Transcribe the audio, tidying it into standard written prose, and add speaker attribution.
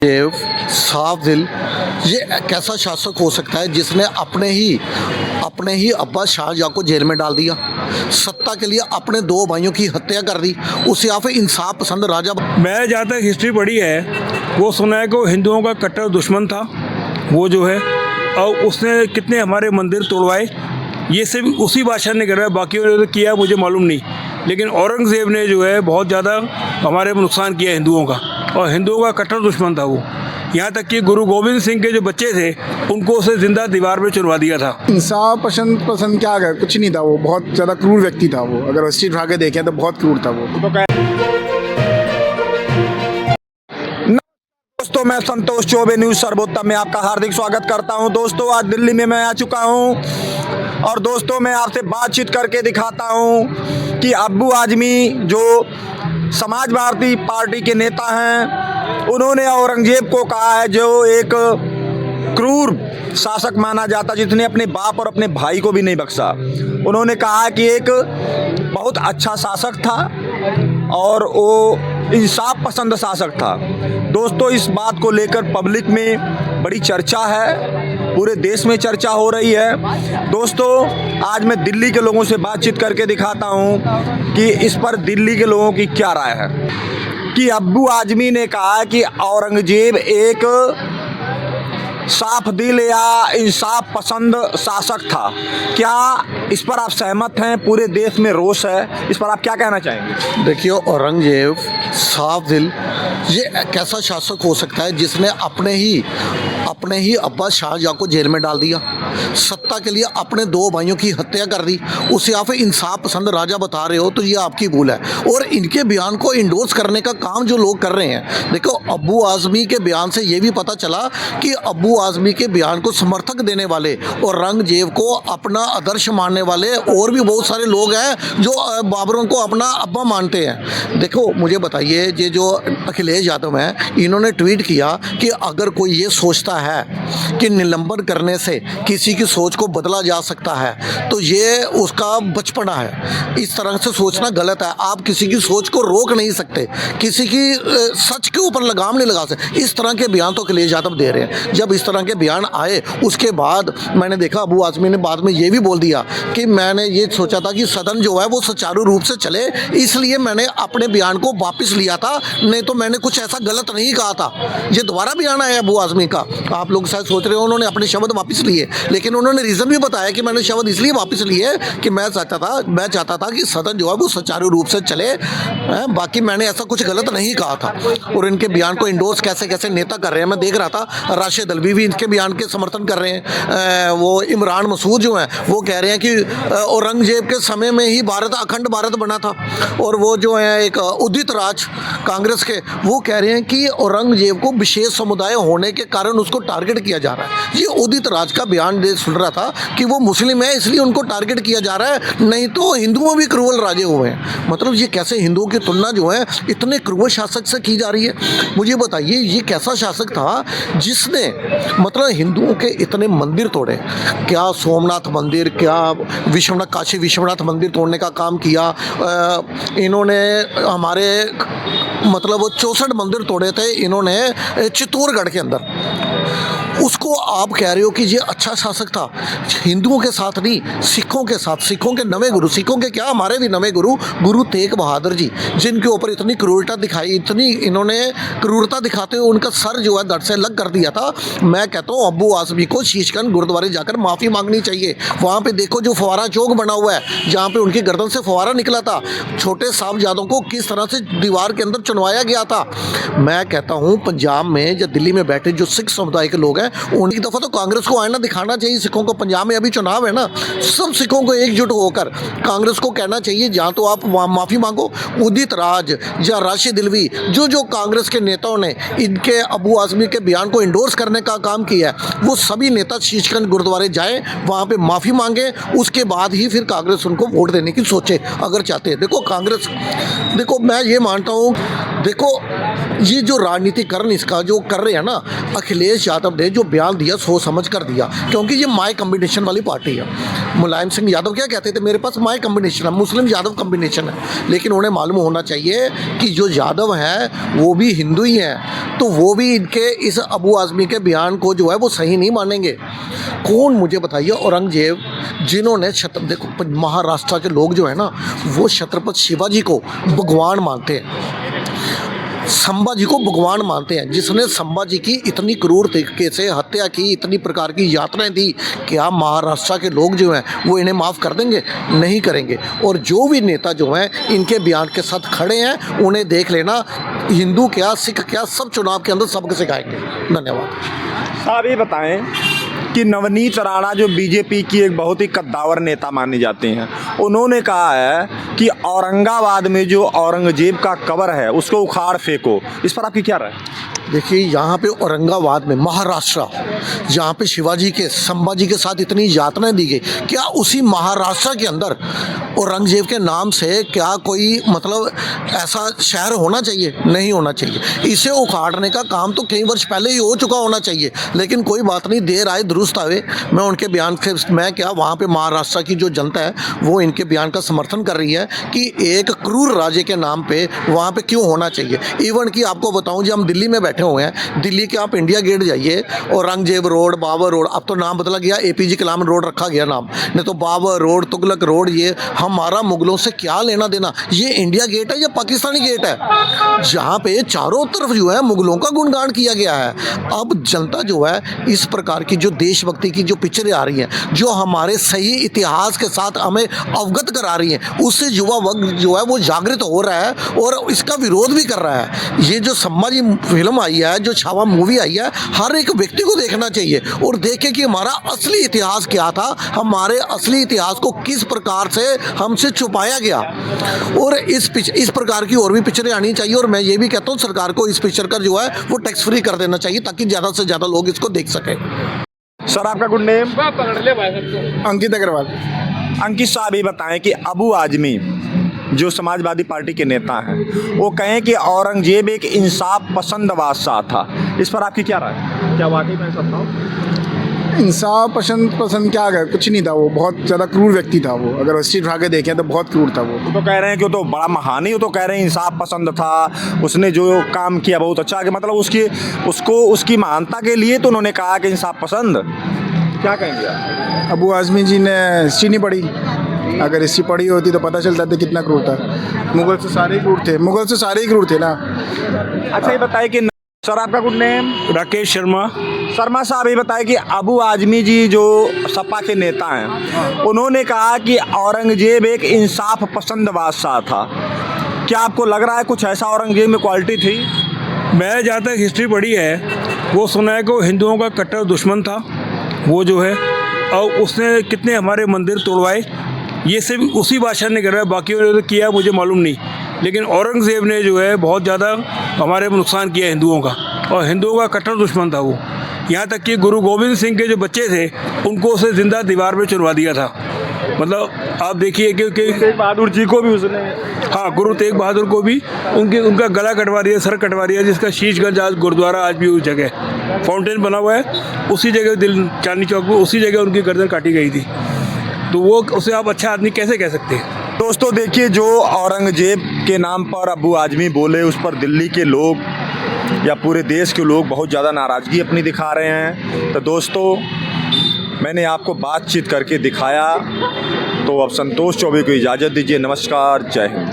Speaker 1: देव साफ दिल, ये कैसा शासक हो सकता है जिसने अपने ही अब्बा शाहजहाँ को जेल में डाल दिया, सत्ता के लिए अपने दो भाइयों की हत्या कर दी, उसे आप इंसाफ पसंद राजा।
Speaker 2: मैं जहाँ तक हिस्ट्री पढ़ी है वो सुना है कि वो हिंदुओं का कट्टर दुश्मन था वो जो है, और उसने कितने हमारे मंदिर तोड़वाए, ये सिर्फ उसी बादशाह ने करवाया, बाकियों ने किया मुझे मालूम नहीं। लेकिन औरंगज़ेब ने जो है बहुत ज़्यादा हमारे नुकसान किया हिंदुओं का, और हिंदुओं का कट्टर दुश्मन था वो। यहाँ तक कि गुरु गोविंद सिंह के जो बच्चे थे उनको उसे जिंदा दीवार पे चुनवा दिया था।
Speaker 3: इंसाफ पसंद क्या है, कुछ नहीं था वो, बहुत ज़्यादा क्रूर व्यक्ति था वो। अगर हिस्ट्री उठा के देखें तो बहुत क्रूर था वो।
Speaker 4: दोस्तों, मैं संतोष चौबे न्यूज़ सर्वोत्तम में आपका हार्दिक स्वागत करता हूं। दोस्तों, आज दिल्ली में मैं आ चुका हूं और दोस्तों मैं आपसे बातचीत करके दिखाता हूं कि अब्बू आजमी जो समाजवादी पार्टी के नेता हैं, उन्होंने औरंगजेब को कहा है, जो एक क्रूर शासक माना जाता जिसने अपने बाप और अपने भाई को भी नहीं बख्शा, उन्होंने कहा कि एक बहुत अच्छा शासक था और वो इंसाफ पसंद शासक था। दोस्तों, इस बात को लेकर पब्लिक में बड़ी चर्चा है, पूरे देश में चर्चा हो रही है। दोस्तों, आज मैं दिल्ली के लोगों से बातचीत करके दिखाता हूं कि इस पर दिल्ली के लोगों की क्या राय है। कि अब्बू आजमी ने कहा कि औरंगजेब एक साफ दिल या इंसाफ पसंद शासक था। क्या इस पर आप सहमत हैं? पूरे देश में रोष है, इस पर आप क्या कहना चाहेंगे?
Speaker 1: देखिए, औरंगजेब साफ दिल, ये कैसा शासक हो सकता है जिसने अपने ही अब्बा शाहजहाँ को जेल में डाल दिया, सत्ता के लिए अपने दो भाइयों की हत्या कर दी, उसे आप इंसाफ पसंद राजा बता रहे हो, तो ये आपकी भूल है। और इनके बयान को इंडोर्स करने का काम जो लोग कर रहे हैं, देखो अब्बू आजमी के बयान से ये भी पता चला कि अब्बू आजमी के बयान को समर्थक देने वाले और औरंगजेब को अपना आदर्श मानने वाले और भी बहुत सारे लोग हैं जो बाबरों को अपना अब्बा मानते हैं। देखो, मुझे बताइए, ये जो अखिलेश यादव हैं, इन्होंने ट्वीट किया कि अगर कोई ये सोचता है कि निलंबन करने से किसी की सोच को बदला जा सकता है तो ये उसका बचपना है। इस तरह से सोचना गलत है। आप किसी की सोच को रोक नहीं सकते, किसी की सच के ऊपर लगाम नहीं लगा सकते। इस तरह के बयान तो अखिलेश यादव दे रहे हैं। जब इस तरह के बयान आए, उसके बाद मैंने देखा अब्बू आजमी ने बाद में ये भी बोल दिया कि मैंने ये सोचा था कि सदन जो है वो सुचारू रूप से चले, इसलिए मैंने अपने बयान को वापस लिया था, नहीं तो मैंने कुछ ऐसा गलत नहीं कहा था। ये दोबारा बयान आया अब्बू आजमी का। आप लोग शायद सोच रहे हो उन्होंने अपने शब्द वापस लिए, लेकिन उन्होंने रीज़न भी बताया कि मैंने शब्द इसलिए वापस लिए कि मैं चाहता था कि सदन जो है वो सुचारू रूप से चले, बाकी मैंने ऐसा कुछ गलत नहीं कहा था। और इनके बयान को इंडोर्स कैसे कैसे नेता कर रहे हैं, मैं देख रहा था राशिद अल्वी भी इनके बयान के समर्थन कर रहे हैं। वो इमरान मसूद जो हैं वो कह रहे हैं कि औरंगजेब के समय में ही भारत अखंड भारत बना था। और वो जो है एक उदित राज कांग्रेस के, वो कह रहे हैं कि औरंगजेब को विशेष समुदाय होने के कारण उसको टारगेट किया जा रहा है। ये उदित राज का बयान सुन रहा था कि वो मुस्लिम है इसलिए उनको टारगेट किया जा रहा है, नहीं तो हिंदुओं भी क्रूवल राजे हुए हैं। मतलब ये कैसे हिंदुओं की तुलना जो है इतने क्रूवल शासक से की जा रही है? मुझे बताइए, ये कैसा शासक था जिसने मतलब हिंदुओं के इतने मंदिर तोड़े? क्या सोमनाथ मंदिर, क्या काशी विश्वनाथ मंदिर तोड़ने का काम किया इन्होंने। हमारे मतलब वो 64 मंदिर तोड़े थे इन्होंने चित्तौड़गढ़ के अंदर। उसको आप कह रहे हो कि ये अच्छा शासक था? हिंदुओं के साथ नहीं, सिखों के साथ, सिखों के नवे गुरु, सिखों के क्या, हमारे भी नवे गुरु तेग बहादुर जी, जिनके ऊपर इतनी क्रूरता दिखाई, इतनी इन्होंने क्रूरता दिखाते हुए उनका सर जो है धड़ से अलग कर दिया था। मैं कहता हूँ अब्बू आजमी को शीशगंज गुरुद्वारे जाकर माफ़ी मांगनी चाहिए। वहाँ पे देखो जो फवारा चौक बना हुआ है, जहाँ पे उनकी गर्दन से फवारा निकला था, छोटे साहबजादों को किस तरह से दीवार के अंदर चुनवाया गया था। मैं कहता हूँ पंजाब में या दिल्ली में बैठे जो सिख समुदाय के लोग हैं, उन्हीं दफ़ा तो कांग्रेस को आईना दिखाना चाहिए सिखों को। पंजाब में अभी चुनाव है ना, सब सिखों को एकजुट होकर कांग्रेस को कहना चाहिए, जहाँ तो आप माफ़ी मांगो। उदित राज या राशिद अल्वी, जो कांग्रेस के नेताओं ने इनके अब्बू आजमी के बयान को इंडोर्स करने का काम किया है, वो सभी नेता शीशगंज गुरुद्वारे जाएं, वहाँ पे माफ़ी मांगे, उसके बाद ही फिर कांग्रेस उनको वोट देने की सोचे अगर चाहते हैं। देखो कांग्रेस, देखो मैं ये मानता हूँ, देखो ये जो राजनीतिकरण इसका जो कर रहे हैं ना अखिलेश यादव ने, जो बयान दिया सोच समझ कर दिया, क्योंकि ये माय कम्बिनेशन वाली पार्टी है। मुलायम सिंह यादव क्या कहते थे, मेरे पास माय कम्बिनेशन है, मुस्लिम यादव कम्बिनेशन है, लेकिन उन्हें मालूम होना चाहिए कि जो यादव हैं वो भी हिंदू ही हैं, तो वो भी इनके इस अबू आज़मी के बयान को जो है वो सही नहीं मानेंगे। कौन मुझे बताइए, औरंगजेब जिन्होंने देखो महाराष्ट्र के लोग जो है ना वो छत्रपति शिवाजी को भगवान मानते हैं, संभाजी को भगवान मानते हैं, जिसने संभाजी की इतनी क्रूर तरीके से हत्या की, इतनी प्रकार की यातनाएं दी, क्या महाराष्ट्र के लोग जो हैं वो इन्हें माफ़ कर देंगे? नहीं करेंगे। और जो भी नेता जो हैं इनके बयान के साथ खड़े हैं, उन्हें देख लेना, हिंदू क्या सिख क्या सब चुनाव के अंदर सबके सिखाएंगे। धन्यवाद।
Speaker 4: आप ये बताएं कि नवनीत राणा जो बीजेपी की एक बहुत ही कद्दावर नेता मानी जाती हैं, उन्होंने कहा है कि औरंगाबाद में जो औरंगजेब का कब्र है उसको उखाड़ फेंको। इस पर आपकी क्या राय है?
Speaker 1: देखिए, यहाँ पे औरंगाबाद में महाराष्ट्र, जहाँ पे शिवाजी के संभाजी के साथ इतनी यातनाएं दी गई, क्या उसी महाराष्ट्र के अंदर औरंगजेब के नाम से क्या कोई मतलब ऐसा शहर होना चाहिए? नहीं होना चाहिए। इसे उखाड़ने का काम तो कई वर्ष पहले ही हो चुका होना चाहिए, लेकिन कोई बात नहीं, देर आए दुरुस्त आवे। मैं उनके बयान से मैं क्या, वहाँ पे महाराष्ट्र की जो जनता है वो इनके बयान का समर्थन कर रही है कि एक क्रूर राजे के नाम पे वहाँ पे क्यों होना चाहिए। इवन कि आपको बताऊँ, जब हम दिल्ली में बैठे हुए हैं, दिल्ली के आप इंडिया गेट जाइए, औरंगजेब रोड, बाबर रोड, अब तो नाम बदला गया, APJ कलाम रोड रखा गया नाम, नहीं तो बाबर रोड, तुगलक रोड, ये हमारा मुगलों से क्या लेना देना? ये इंडिया गेट है या पाकिस्तानी गेट है, जहाँ पे चारों तरफ जो है मुगलों का गुणगान किया गया है। अब जनता जो है इस प्रकार की जो देशभक्ति की जो पिक्चरें आ रही हैं, जो हमारे सही इतिहास के साथ हमें अवगत करा रही हैं, उससे युवा वर्ग जो है वो जागृत हो रहा है और इसका विरोध भी कर रहा है। ये जो संभाजी फिल्म आई है, जो छावा मूवी आई है, हर एक व्यक्ति को देखना चाहिए और देखे कि हमारा असली इतिहास क्या था, हमारे असली इतिहास को किस प्रकार से हमसे छुपाया गया। और इस प्रकार की और भी पिक्चरें आनी चाहिए। और मैं ये भी कहता हूँ सरकार को इस पिक्चर का जो है वो टैक्स फ्री कर देना चाहिए, ताकि ज़्यादा से ज़्यादा लोग इसको देख सकें।
Speaker 4: सर, आपका गुड नेम?
Speaker 3: अंकित अग्रवाल।
Speaker 4: अंकित साहब, ये बताएं कि अबू आज़मी जो समाजवादी पार्टी के नेता हैं, वो कहें कि औरंगजेब एक इंसाफ पसंद बादशाह था। इस पर आपकी क्या राय है? क्या वाकई में ऐसा था?
Speaker 3: इंसाफ पसंद क्या है, कुछ नहीं था, वो बहुत ज़्यादा क्रूर व्यक्ति था। वो अगर हिस्ट्री उठा के देखें तो बहुत क्रूर था वो।
Speaker 4: तो कह रहे हैं कि वो तो बड़ा महान ही, वो तो कह रहे हैं इंसाफ पसंद था, उसने जो काम किया बहुत अच्छा, कि मतलब उसकी महानता के लिए तो उन्होंने कहा कि इंसाफ पसंद। क्या कहेंगे आप?
Speaker 3: अबू आज़मी जी ने हिस्ट्री नहीं पढ़ी, अगर हिस्ट्री पढ़ी होती तो पता चलता था कितना क्रूर था। मुगल से सारे ही क्रूर थे ना।
Speaker 4: अच्छा, ये बताइए कि सर, आपका गुड नेम?
Speaker 2: राकेश शर्मा।
Speaker 4: शर्मा साहब, ये बताएं कि अबू आज़मी जी जो सपा के नेता हैं, उन्होंने कहा कि औरंगजेब एक इंसाफ पसंद बादशाह था। क्या आपको लग रहा है कुछ ऐसा औरंगजेब में क्वालिटी थी?
Speaker 2: मैं जहाँ तक हिस्ट्री पढ़ी है वो सुना है कि वो हिंदुओं का कट्टर दुश्मन था वो जो है, और उसने कितने हमारे मंदिर तोड़वाए, ये सिर्फ उसी बादशाह ने करा है, बाकी उन्होंने किया मुझे मालूम नहीं। लेकिन औरंगज़ेब ने जो है बहुत ज़्यादा हमारे नुकसान किया हिंदुओं का, और हिंदुओं का कट्टर दुश्मन था वो। यहाँ तक कि गुरु गोविंद सिंह के जो बच्चे थे उनको उसे ज़िंदा दीवार पे चुनवा दिया था। मतलब आप देखिए कि
Speaker 4: तेग बहादुर जी को भी उसने,
Speaker 2: हाँ, गुरु तेग बहादुर को भी उनका गला कटवा दिया, सर कटवा दिया, जिसका शीशगंज आज गुरुद्वारा आज भी उस जगह फाउंटेन बना हुआ है, उसी जगह चांदनी चौक में उसी जगह उनकी गर्दन काटी गई थी। तो वो उसे आप अच्छा आदमी कैसे कह सकते हैं?
Speaker 4: दोस्तों देखिए, जो औरंगजेब के नाम पर अबू आज़मी बोले, उस पर दिल्ली के लोग या पूरे देश के लोग बहुत ज़्यादा नाराज़गी अपनी दिखा रहे हैं। तो दोस्तों, मैंने आपको बातचीत करके दिखाया, तो अब संतोष चौबे को इजाज़त दीजिए। नमस्कार, जय हिंद।